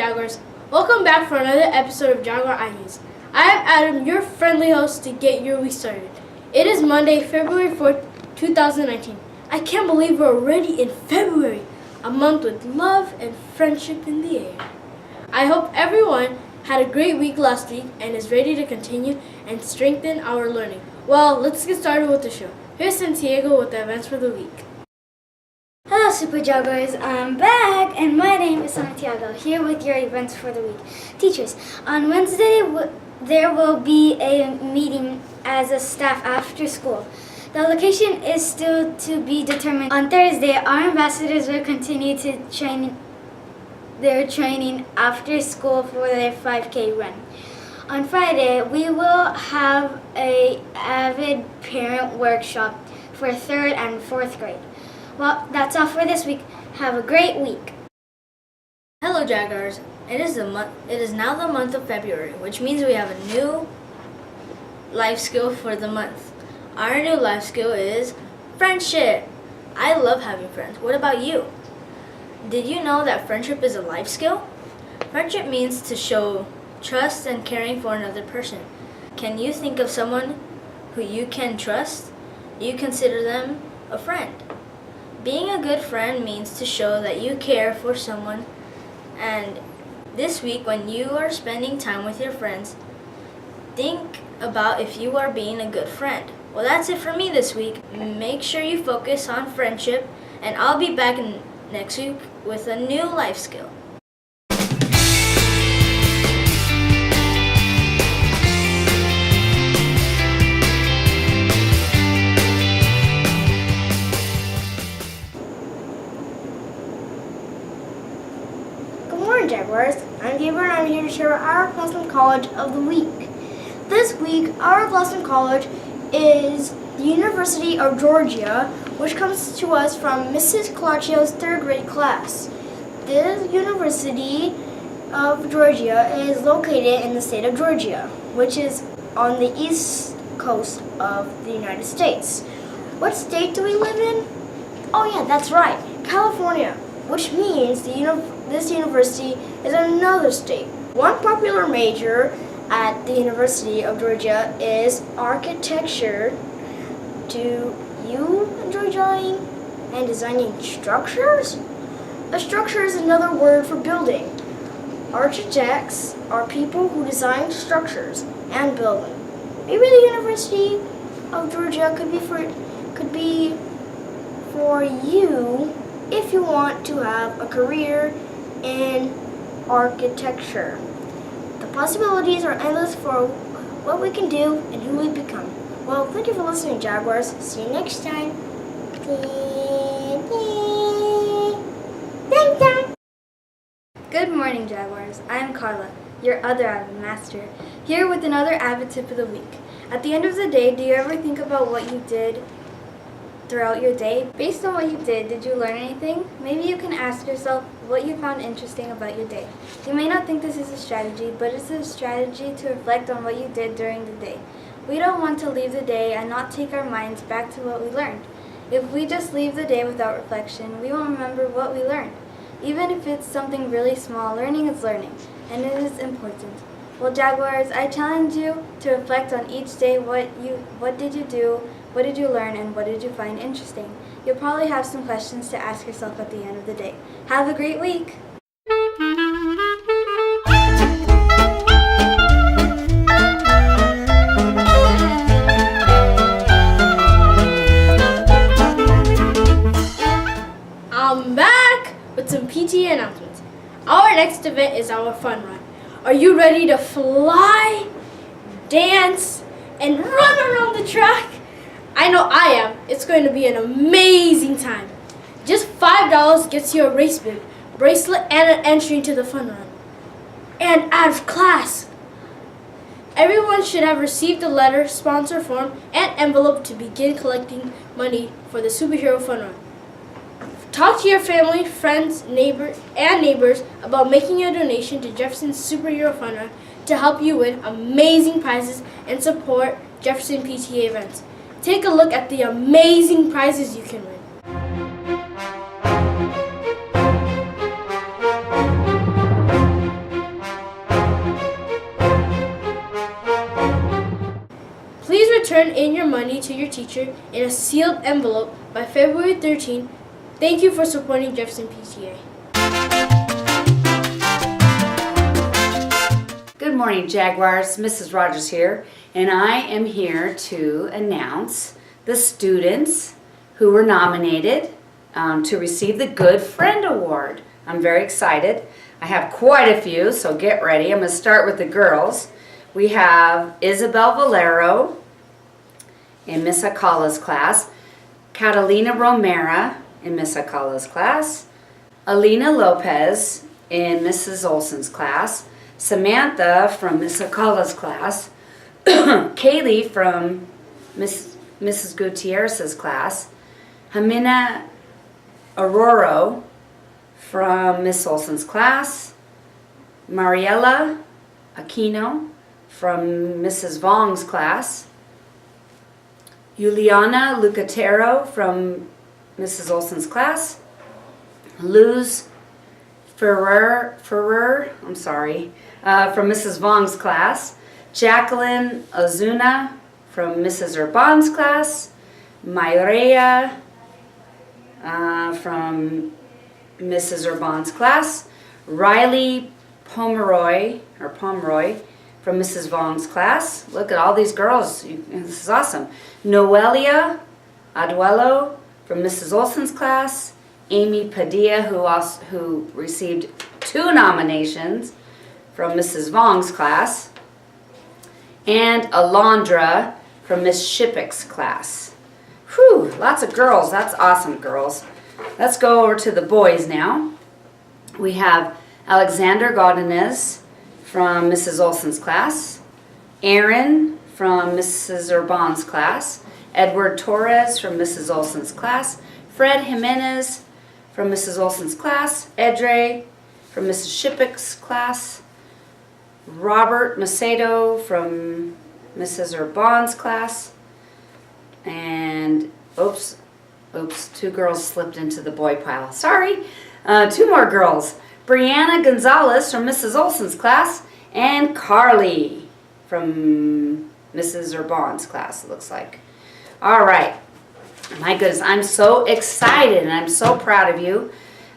Jaguars. Welcome back for another episode of Jaguar iNews. I am Adam, your friendly host to get your week started. It is Monday, February 4th, 2019. I can't believe we're already in February, a month with love and friendship in the air. I hope everyone had a great week last week and is ready to continue and strengthen our learning. Well, let's get started with the show. Here's Santiago with the events for the week. Hello Super Jaguars, I'm back and my name is Santiago, here with your events for the week. Teachers, on Wednesday there will be a meeting as a staff after school. The location is still to be determined. On Thursday, our ambassadors will continue to their training after school for their 5K run. On Friday, we will have a avid parent workshop for 3rd and 4th grade. Well, that's all for this week. Have a great week. Hello Jaguars. It is now the month of February, which means we have a new life skill for the month. Our new life skill is friendship. I love having friends. What about you? Did you know that friendship is a life skill? Friendship means to show trust and caring for another person. Can you think of someone who you can trust? You consider them a friend. Being a good friend means to show that you care for someone. And this week, when you are spending time with your friends, think about if you are being a good friend. Well, that's it for me this week. Make sure you focus on friendship, and I'll be back next week with a new life skill. Good morning, Jaguars. I'm Gabriel and I'm here to share our Classroom College of the Week. This week, our Classroom College is the University of Georgia, which comes to us from Mrs. Colacio's 3rd grade class. The University of Georgia is located in the state of Georgia, which is on the east coast of the United States. What state do we live in? Oh yeah, that's right, California, which means this university is another state. One popular major at the University of Georgia is architecture. Do you enjoy drawing and designing structures? A structure is another word for building. Architects are people who design structures and buildings. Maybe the University of Georgia could be for you if you want to have a career in architecture. The possibilities are endless for what we can do and who we become. Well, thank you for listening, Jaguars. See you next time. Good morning, Jaguars. I'm Carla, your other Avid Master, here with another Avid Tip of the Week. At the end of the day, do you ever think about what you did throughout your day? Based on what you did you learn anything? Maybe you can ask yourself what you found interesting about your day. You may not think this is a strategy, but it's a strategy to reflect on what you did during the day. We don't want to leave the day and not take our minds back to what we learned. If we just leave the day without reflection, we won't remember what we learned. Even if it's something really small, learning is learning, and it is important. Well, Jaguars, I challenge you to reflect on each day what did you do, what did you learn, and what did you find interesting. You'll probably have some questions to ask yourself at the end of the day. Have a great week! I'm back with some PTA announcements. Our next event is our fun run. Are you ready to fly, dance, and run around the track? I know I am. It's going to be an amazing time. Just $5 gets you a race bib, bracelet, and an entry into the fun run. And out of class. Everyone should have received a letter, sponsor form, and envelope to begin collecting money for the superhero fun run. Talk to your family, friends, neighbors about making a donation to Jefferson's Superhero Fun Run to help you win amazing prizes and support Jefferson PTA events. Take a look at the amazing prizes you can win. money to your teacher in a sealed envelope by February 13. Thank you for supporting Jefferson PTA. Good morning, Jaguars. Mrs. Rogers here, and I am here to announce the students who were nominated to receive the Good Friend Award. I'm very excited. I have quite a few, so get ready. I'm going to start with the girls. We have Isabel Valero in Miss Acala's class, Catalina Romera in Miss Acala's class, Alina Lopez in Mrs. Olson's class, Samantha from Miss Acala's class, Kaylee from Mrs. Gutierrez's class, Jimena Aurora from Miss Olson's class, Mariela Aquino from Mrs. Vong's class, Juliana Lucatero from Mrs. Olson's class, Luz Ferrer, from Mrs. Vong's class, Jacqueline Ozuna from Mrs. Urban's class, Myrea from Mrs. Urban's class, Riley Pomeroy from Mrs. Vong's class. Look at all these girls. This is awesome. Noelia Aduelo from Mrs. Olson's class, Amy Padilla, who received 2 nominations from Mrs. Vong's class, and Alondra from Miss Shippick's class. Whew, lots of girls. That's awesome, girls. Let's go over to the boys now. We have Alexander Godinez from Mrs. Olson's class, Aaron from Mrs. Urban's class, Edward Torres from Mrs. Olson's class, Fred Jimenez from Mrs. Olson's class, Edre from Mrs. Shippick's class, Robert Macedo from Mrs. Urban's class, and oops, 2 girls slipped into the boy pile. Sorry. 2 more girls. Brianna Gonzalez from Mrs. Olson's class, and Carly from Mrs. Urban's class, it looks like. All right. My goodness, I'm so excited and I'm so proud of you.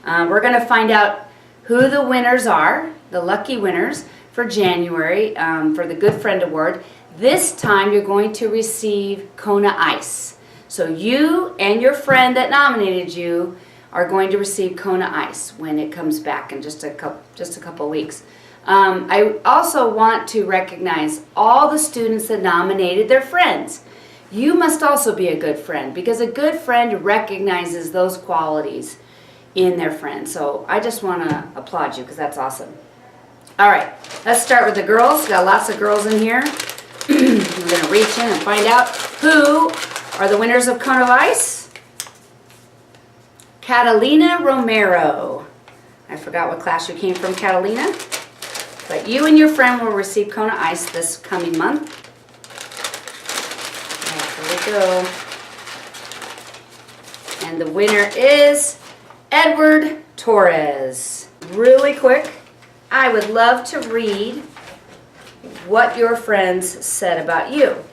We're going to find out who the winners are, the lucky winners for January for the Good Friend Award. This time you're going to receive Kona Ice. So you and your friend that nominated you are going to receive Kona Ice when it comes back in just a couple weeks. I also want to recognize all the students that nominated their friends. You must also be a good friend because a good friend recognizes those qualities in their friend. So I just want to applaud you because that's awesome. All right, let's start with the girls. Got lots of girls in here. We're going to reach in and find out who are the winners of Cone of Ice. Catalina Romero. I forgot what class you came from, Catalina. But you and your friend will receive Cone of Ice this coming month. Here we go. And the winner is Edward Torres. Really quick, I would love to read what your friends said about you.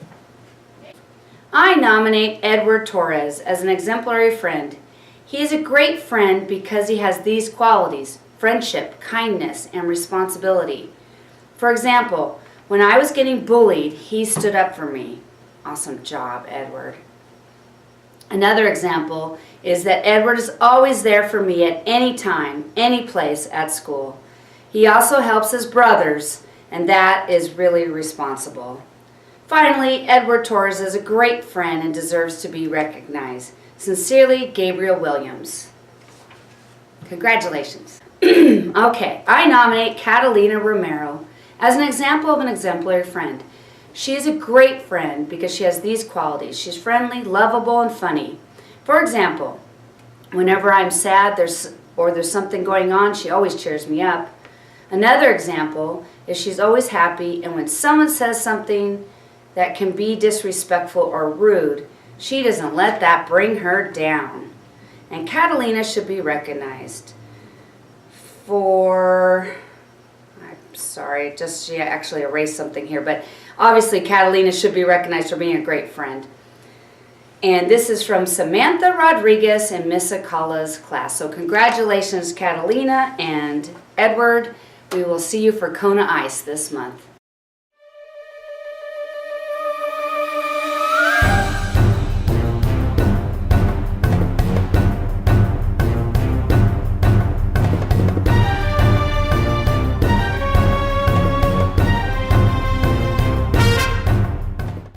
I nominate Edward Torres as an exemplary friend. He is a great friend because he has these qualities: friendship, kindness, and responsibility. For example, when I was getting bullied, he stood up for me. Awesome job, Edward. Another example is that Edward is always there for me at any time, any place at school. He also helps his brothers, and that is really responsible. Finally, Edward Torres is a great friend and deserves to be recognized. Sincerely, Gabriel Williams. Congratulations. Okay, I nominate Catalina Romero as an example of an exemplary friend. She is a great friend because she has these qualities. She's friendly, lovable, and funny. For example, whenever I'm sad there's something going on, she always cheers me up. Another example is she's always happy, and when someone says something that can be disrespectful or rude, she doesn't let that bring her down. And Catalina should be recognized for, I'm sorry, she actually erased something here, but obviously Catalina should be recognized for being a great friend. And this is from Samantha Rodriguez in Miss Akala's class. So congratulations, Catalina and Edward. We will see you for Kona Ice this month.